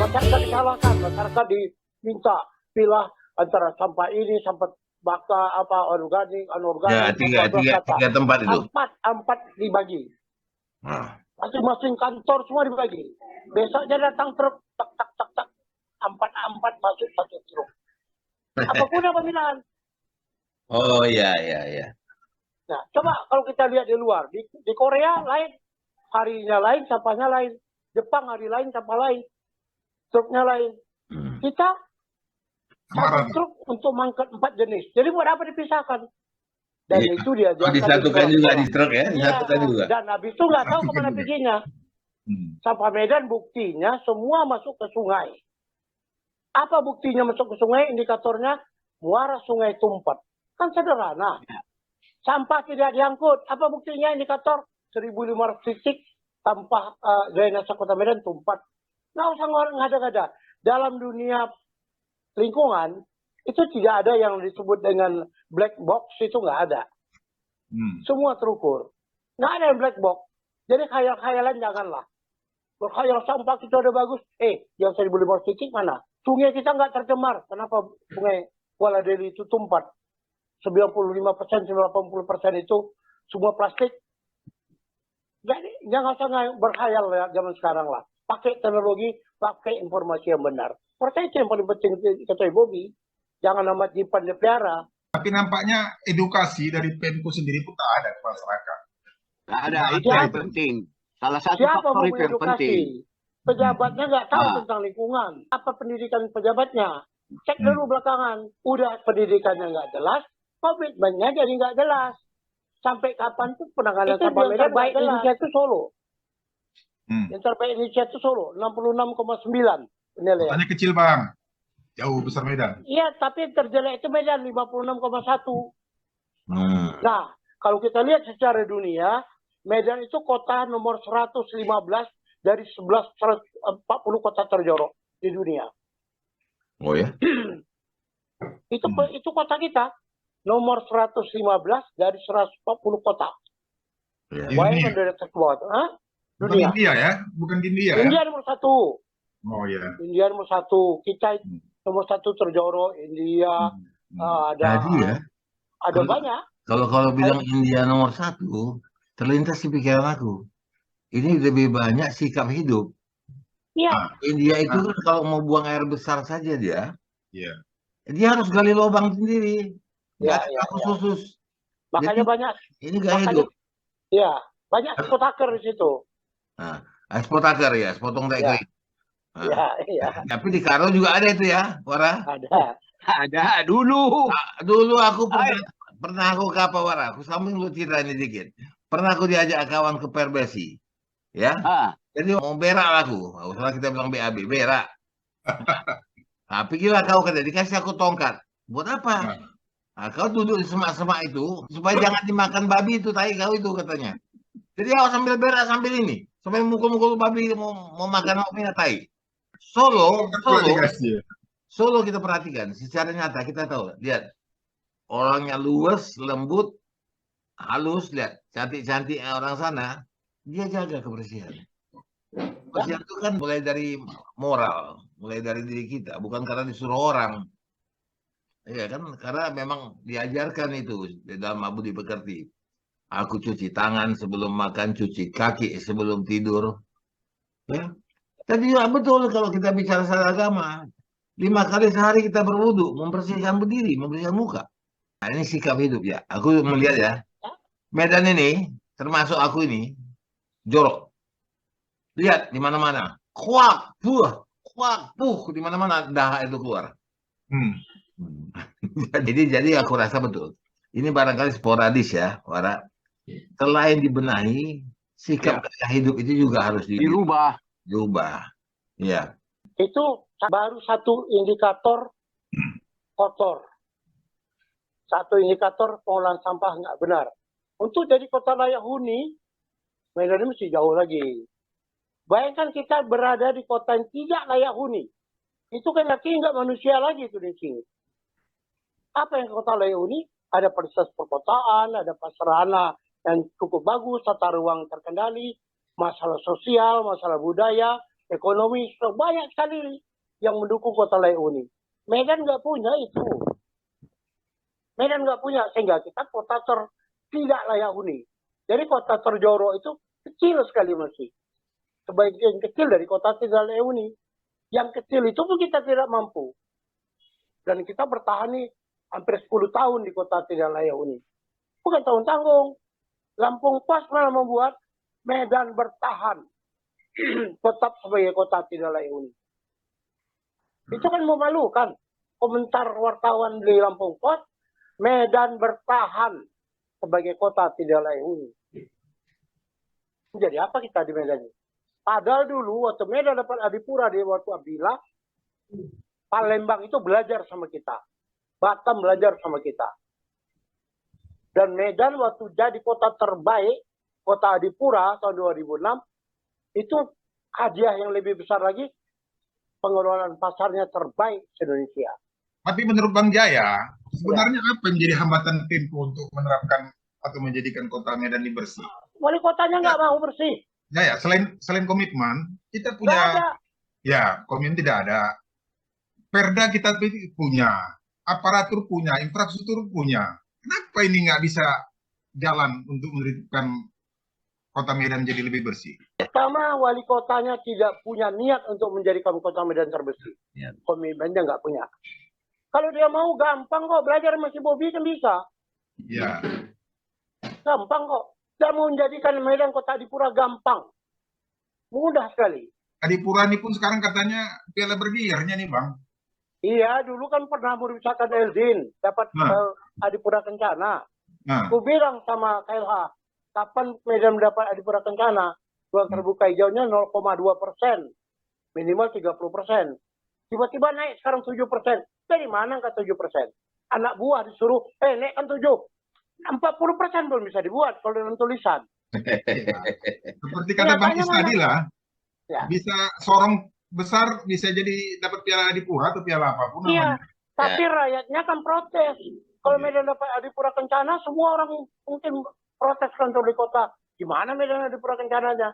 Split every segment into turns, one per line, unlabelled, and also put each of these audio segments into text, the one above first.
Masyarakat disalahkan, masyarakat diminta pilah antara sampah ini, sampah baka, apa organik,
Ya,
anorganik,
tiga tempat itu.
empat dibagi.
Nah,
Masing-masing kantor semua dibagi. Besoknya datang truk, tak tak tak tak, empat masuk satu truk. Apapun pemilihan.
oh iya.
Nah, coba kalau kita lihat di luar, di Korea lain, harinya lain, sampahnya lain. Jepang hari lain, sampah lain, truknya lain. Kita satu truk untuk mengangkut 4 jenis. Jadi buat apa dipisahkan? Dan
Iya.
itu dia
Oh, disatukan juga di truk ya, disatukan juga.
Dan habis itu nggak tahu kemana perginya. Sampah Medan buktinya semua masuk ke sungai. Apa buktinya masuk ke sungai? Indikatornya muara sungai Tumpat. Kan sederhana. Sampah tidak diangkut. Apa buktinya indikator? 1.500 titik sampah drainase Kota Medan Tumpat. Nggak usah ngada-ngada. Dalam dunia lingkungan itu tidak ada yang disebut dengan black box, itu nggak ada. Semua terukur. Nggak ada yang black box. Jadi khayal-khayalan janganlah. Berkhayal sampah kita udah bagus. Yang 1.500 titik mana? Sungai kita nggak tercemar. Kenapa sungai Kuala Deli itu Tumpat? 95%, 80% itu semua plastik. Jadi jangan usah berkhayal ya, zaman sekarang lah. Pakai teknologi, pakai informasi yang benar. Percaya itu yang paling penting kata Bobby. Jangan amat nyimpan di pelihara.
Tapi nampaknya edukasi dari Pemko sendiri pun tak ada ke masyarakat.
Nggak ada, itu yang penting. Salah satu
Siapa
faktor
mau
itu yang penting.
mengedukasi? Pejabatnya nggak tahu tentang lingkungan. Apa pendidikan pejabatnya? Cek dulu belakangan. Udah pendidikannya nggak jelas, komitmennya jadi nggak jelas. Sampai kapan tuh penanganan sampah Medan terbaik Indonesia itu Solo. Yang terbaik Indonesia itu Solo, 66,9 penilaian.
Kotanya kecil bang, jauh besar Medan.
Iya, tapi terjelek itu Medan 56,1. Nah, kalau kita lihat secara dunia, Medan itu kota nomor 115 dari 140 kota terjorok di dunia.
Oh ya?
Itu kota kita. Nomor 115 dari 140 kota.
Ya.
Bayangkan dari atas ke bawah.
Bukan
Dunia.
India ya? Bukan India ya?
India nomor 1.
Oh iya.
India nomor 1. Kita nomor 1 terjorok. India. Ada banyak.
Kalau bilang India nomor 1, terlintas di pikiran aku. Ini lebih banyak sikap hidup.
Iya.
India itu kan kalau mau buang air besar saja dia harus gali lubang sendiri. Nggak khusus.
Makanya
jadi,
banyak.
Ini gak hidup.
Iya. Banyak spotaker di situ.
Nah, spotaker ya, sepotong tai kering.
Iya.
Tapi di Karo juga ada itu ya, Wara?
Ada dulu.
Dulu aku pernah aku ke apa, Wara? Aku sambung lu cerita ini dikit. Pernah aku diajak kawan ke Perbesi. Ya. Jadi mau berak aku. Salah kita bilang BAB, berak. Tapi gila kau kata, dikasih aku tongkat. Buat apa? Nah, kau duduk di semak-semak itu supaya jangan dimakan babi itu, tai kau itu katanya. Jadi aku sambil berak sambil ini, sambil mukul-mukul babi mau makan tai. Solo kita perhatikan secara nyata, kita tahu, lihat orangnya luwes, lembut, halus, lihat cantik-cantik orang sana, dia jaga kebersihan. Kebersihan itu kan mulai dari moral, mulai dari diri kita, bukan karena disuruh orang. Iya kan, karena memang diajarkan itu dalam Budi Pekerti. Aku cuci tangan sebelum makan, cuci kaki sebelum tidur. Ya, tadi betul kalau kita bicara soal agama. 5 kali sehari kita berwudu, membersihkan berdiri, membersihkan muka. Nah, ini sikap hidup ya. Aku melihat ya, Medan ini, termasuk aku ini, jorok. Lihat di mana-mana, kuak, puh, di mana-mana dahak itu keluar. Jadi aku rasa betul. Ini barangkali sporadis ya, Wara. Selain dibenahi, sikap gaya hidup itu juga harus dirubah. Ya.
Itu baru satu indikator kotor. Satu indikator pengolahan sampah nggak benar. Untuk jadi kota layak huni, Medan ini mesti jauh lagi. Bayangkan kita berada di kota yang tidak layak huni. Itu kan lagi nggak manusia lagi itu di sini. Apa yang kota layak huni? Ada fasilitas perkotaan, ada prasarana yang cukup bagus, tata ruang terkendali, masalah sosial, masalah budaya, ekonomi, banyak sekali yang mendukung kota layak huni. Medan nggak punya itu. Medan nggak punya, sehingga kita kota tidak layak huni. Jadi kota terjorok itu kecil sekali masih. Sebagian kecil dari kota tidak layak huni. Yang kecil itu pun kita tidak mampu. Dan kita bertahan nih hampir 10 tahun di kota tidak layak huni. Bukan tanggung-tanggung. Lampung Pas malah membuat Medan bertahan tetap sebagai kota tidak layak huni. Itu kan memalukan. Komentar wartawan di Lampung Pos, Medan bertahan sebagai kota tidak layak huni. Jadi apa kita di Medan ini? Padahal dulu waktu Medan dapat Adipura di waktu Abdillah, Palembang itu belajar sama kita. Batam belajar sama kita. Dan Medan waktu jadi kota terbaik, kota Adipura tahun 2006, itu hadiah yang lebih besar lagi, pengelolaan pasarnya terbaik di Indonesia.
Tapi menurut Bang Jaya, sebenarnya apa yang menjadi hambatan Pemko untuk menerapkan atau menjadikan kota Medan ini bersih?
Wali kotanya nggak mau bersih.
Jaya, selain komitmen, kita
Nggak
punya,
ada.
ya komitmen tidak ada. Perda kita punya, aparatur punya, infrastruktur punya. Kenapa ini nggak bisa jalan untuk menertibkan kota Medan jadi lebih bersih?
Pertama, wali kotanya tidak punya niat untuk menjadikan kota Medan terbersih.
Ya.
Komitmennya nggak punya. Kalau dia mau gampang kok, belajar masih Bobi kan bisa.
Ya,
Gampang kok. Dan mau menjadikan Medan kota Adipura gampang. Mudah sekali.
Adipura ini pun sekarang katanya piala bergilirnya nih Bang.
Iya, dulu kan pernah merusakan Eldin. Dapat Adipura Kencana. Aku bilang sama KLH, kapan Medan mendapat Adipura Kencana? Ruang terbuka hijaunya 0,2%. Minimal 30%. Tiba-tiba naik sekarang 7%. Dari mana angka 7%? Anak buah disuruh, naikkan 7. 40% belum bisa dibuat kalau dalam tulisan.
Seperti kata Bang Is tadi lah,
Ya.
bisa sorong besar bisa jadi dapat piala Adipura atau piala apapun
Iya,
namanya.
tapi rakyatnya kan protes. Kalau Medan dapat Adipura Kencana, semua orang mungkin protes kantor di kota. Gimana Medan Adipura Kencananya?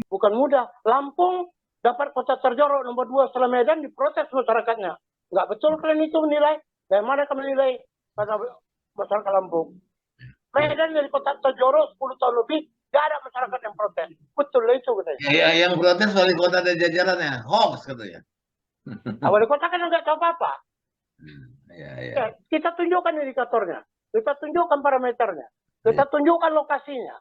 Bukan mudah. Lampung dapat kota terjorok nomor 2 setelah Medan, diprotes masyarakatnya. Nggak betul kalian itu menilai. Dari mana kalian menilai kata masyarakat Lampung? Medan dari kota terjorok 10 tahun lebih, nggak ada masyarakat yang protes. Betul itu katanya.
Ya, yang protes wali kota dan jajarannya, hoax katanya.
Wali kota kan nggak tahu apa-apa.
Ya.
Kita tunjukkan indikatornya. Kita tunjukkan parameternya. Kita tunjukkan lokasinya.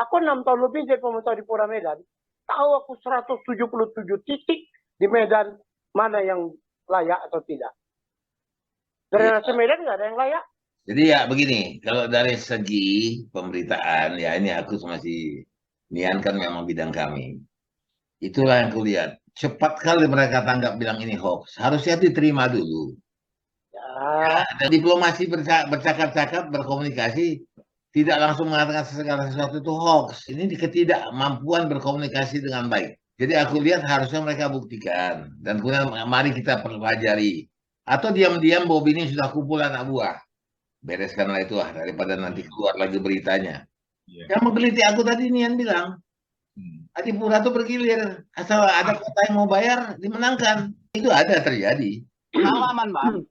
Aku 6 tahun lebih jadi pemerintah di Pura Medan. Tahu aku 177 titik di Medan mana yang layak atau tidak. Drainase Medan nggak ada yang layak.
Jadi ya begini, kalau dari segi pemberitaan, ya ini aku masih, Nian kan memang bidang kami. Itulah yang kulihat. Cepat kali mereka tanggap bilang ini hoax. Harusnya diterima dulu.
Ya.
Dan diplomasi bercakap-cakap, berkomunikasi, tidak langsung mengatakan segala sesuatu itu hoax. Ini ketidakmampuan berkomunikasi dengan baik. Jadi aku lihat harusnya mereka buktikan. Dan kemudian mari kita pelajari. Atau diam-diam Bobi ini sudah kumpul anak buah. Bereskanlah itu daripada nanti keluar lagi beritanya. Yang menggeliti aku tadi Nian bilang, Adipura itu bergilir. Asal ada kota yang mau bayar, dimenangkan. Itu ada terjadi.
Pengalaman, Bang.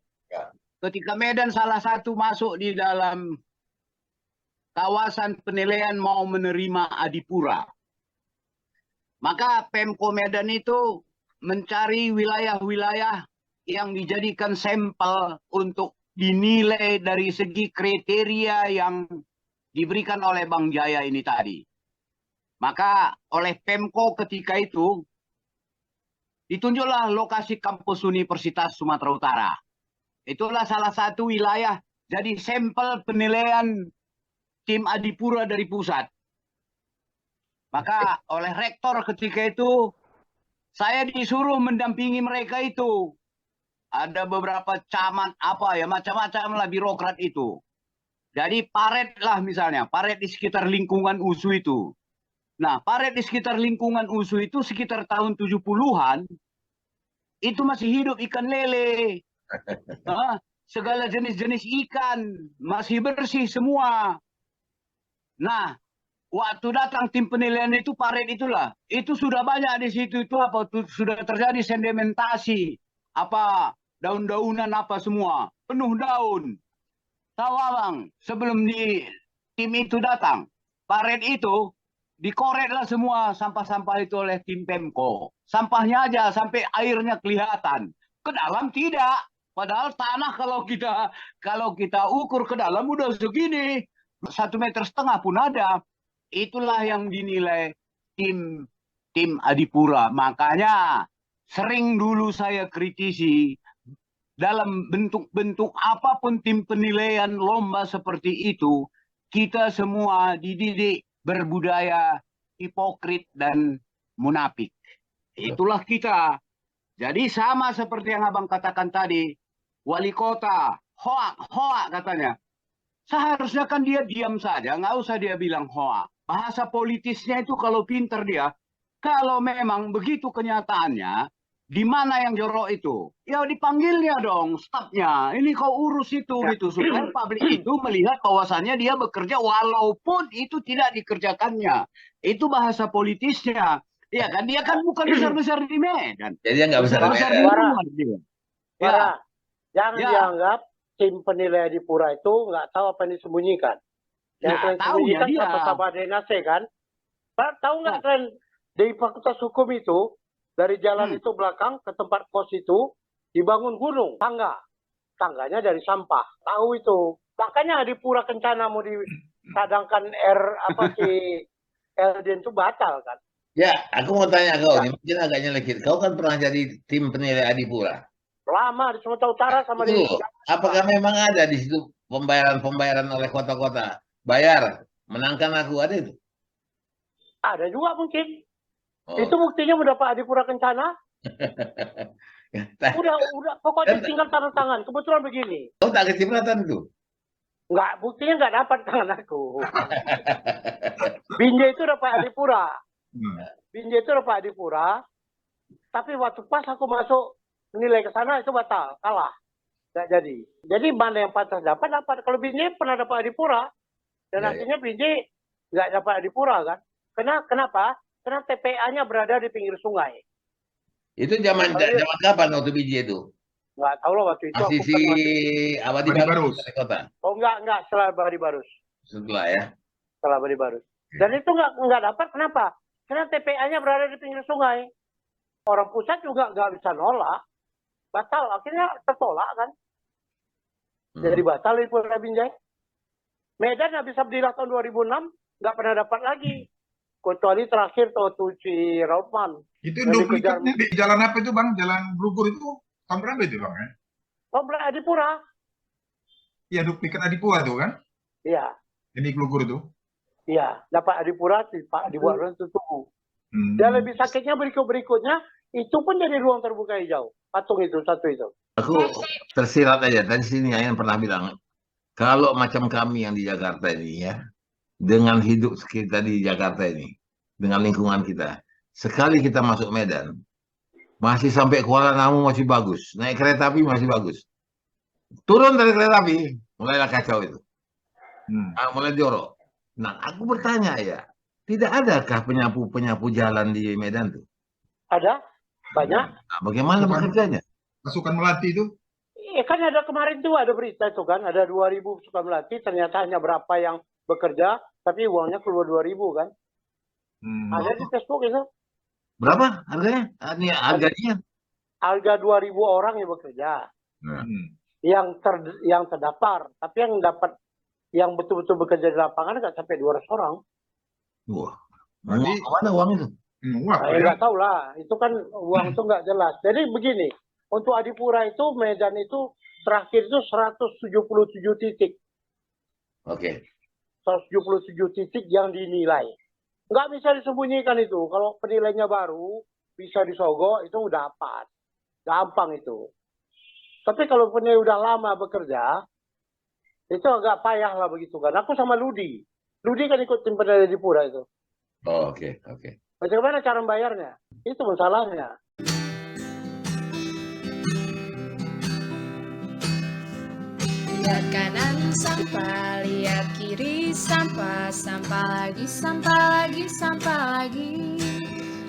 Ketika Medan salah satu masuk di dalam kawasan penilaian mau menerima Adipura, maka Pemko Medan itu mencari wilayah-wilayah yang dijadikan sampel untuk dinilai dari segi kriteria yang diberikan oleh Bang Jaya ini tadi. Maka oleh Pemko ketika itu ditunjuklah lokasi kampus Universitas Sumatera Utara. Itulah salah satu wilayah jadi sampel penilaian tim Adipura dari pusat. Maka oleh rektor ketika itu saya disuruh mendampingi mereka itu. Ada beberapa camat macam-macam lah birokrat itu. Jadi paret lah misalnya, paret di sekitar lingkungan USU itu. Nah, paret di sekitar lingkungan USU itu sekitar tahun 70-an, itu masih hidup ikan lele. Segala jenis-jenis ikan, masih bersih semua. Nah, waktu datang tim penilaian itu Paret itulah, itu sudah banyak di situ itu apa sudah terjadi sedimentasi, apa daun-daunan apa semua, penuh daun. Tahu abang, sebelum tim itu datang, Paret itu dikoreklah semua sampah-sampah itu oleh tim Pemko. Sampahnya aja sampai airnya kelihatan. Ke dalam tidak. Padahal tanah kalau kita ukur ke dalam udah segini. 1,5 meter pun ada. Itulah yang dinilai tim Adipura. Makanya sering dulu saya kritisi dalam bentuk-bentuk apapun tim penilaian lomba seperti itu, kita semua dididik berbudaya hipokrit dan munafik. Itulah kita. Jadi sama seperti yang abang katakan tadi, wali kota, hoak katanya. Seharusnya kan dia diam saja, nggak usah dia bilang hoak. Bahasa politisnya itu kalau pinter dia, kalau memang begitu kenyataannya, di mana yang jorok itu? Ya dipanggilnya dong, stafnya. Ini kau urus itu gitu supaya publik itu melihat bahwasannya dia bekerja walaupun itu tidak dikerjakannya. Itu bahasa politisnya. Ya kan dia kan bukan besar-besar di Medan.
Jadi dia nggak besar
di rumah dia.
Ya. Jangan dianggap tim penilai Adipura itu nggak tahu apa yang disembunyikan. Yang disembunyikan sama DNAC kan. Tahu nggak kalian di Fakultas Hukum itu dari jalan itu belakang ke tempat kos itu dibangun gunung tangganya dari sampah. Tahu itu. Makanya Adipura Kencana mau disadangkan LD itu batal kan.
Ya, aku mau tanya kau, ini mungkin agak nyelekit. Kau kan pernah jadi tim penilai Adipura.
Lama di Sumatera Utara sama di.
Apakah memang ada di situ pembayaran oleh kota-kota? Bayar, menangkan aku, ada itu?
Ada juga mungkin. Itu buktinya udah Pak Adipura Kencana. udah pokoknya tinggal tanda tangan. Kebetulan begini.
Kau tak kecipratan itu?
Enggak, buktinya enggak dapat tangan aku. Binjai itu udah Pak Adipura. Binjai itu udah Pak Adipura. Tapi waktu pas aku masuk nilai ke sana itu batal, kalah. Enggak jadi. Jadi mana yang pantas dapat. Kalau Binjai pernah dapat Adipura. Dan akhirnya Binjai enggak dapat Adipura kan. Kenapa? Karena TPA-nya berada di pinggir sungai.
Itu zaman kapan waktu Binjai itu?
Enggak tahu loh waktu itu.
Masih si Abadi Barus kota.
Oh enggak setelah Abadi Barus.
Setelah ya.
Setelah Abadi Barus. Dan itu enggak dapat kenapa? Karena TPA-nya berada di pinggir sungai. Orang pusat juga enggak bisa nolak. Batal, akhirnya tertolak kan. Jadi batal di Pulau Binjai. Medan nggak bisa berdiri tahun 2006, nggak pernah dapat lagi. Kecuali terakhir tuh si Rautman.
Itu duplikatnya di jalan apa itu Bang? Jalan Blugur itu tahun berapa itu Bang?
Oh, Adipura.
Iya, duplikat Adipura tuh kan?
Iya.
Ini Blugur itu?
Iya, dapat Adipura, Pak dibuat tutup. Dan lebih sakitnya berikutnya, itu pun jadi ruang terbuka hijau. Patung itu, satu itu.
Aku tersirat aja, tadi sini Ayan pernah bilang, kalau macam kami yang di Jakarta ini ya, dengan hidup kita di Jakarta ini, dengan lingkungan kita, sekali kita masuk Medan, masih sampai Kuala Namu masih bagus, naik kereta api masih bagus. Turun dari kereta api, mulailah kacau itu. Mulai jorok. Nah, aku bertanya ya, tidak adakah penyapu jalan di Medan tuh?
Ada, banyak.
Nah, bagaimana bekerjanya?
Pasukan Melati itu?
Kan ada kemarin tuh ada berita itu kan, ada 2.000 pasukan Melati, ternyata hanya berapa yang bekerja, tapi uangnya keluar 2.000 kan. Ada di Facebook itu.
Berapa harganya? Harganya?
Harga 2.000 orang yang bekerja. Yang terdaftar, tapi yang dapat yang betul-betul bekerja di lapangan nggak sampai 200 orang.
Wah, mana uang itu?
Nggak tahu lah, itu kan uang itu nggak jelas. Jadi begini, untuk Adipura itu Medan itu terakhir itu 177 titik.
Oke.
177 titik yang dinilai. Nggak bisa disembunyikan itu. Kalau penilainya baru bisa disogok itu udah dapat. Gampang itu. Tapi kalau penilai udah lama bekerja, itu agak payah lah begitu kan. Aku sama Ludi. Ludi kan ikut tim penilai Adipura itu.
Oh, oke.
Bagaimana cara membayarnya? Itu masalahnya.
Lihat kanan sampah, lihat lihat kiri, sampah, sampah lagi, sampah lagi, sampah lagi.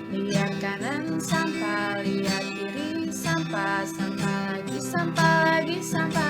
Lihat kanan, sampah, lihat kiri, sampah, sampah lagi, sampah lagi, sampah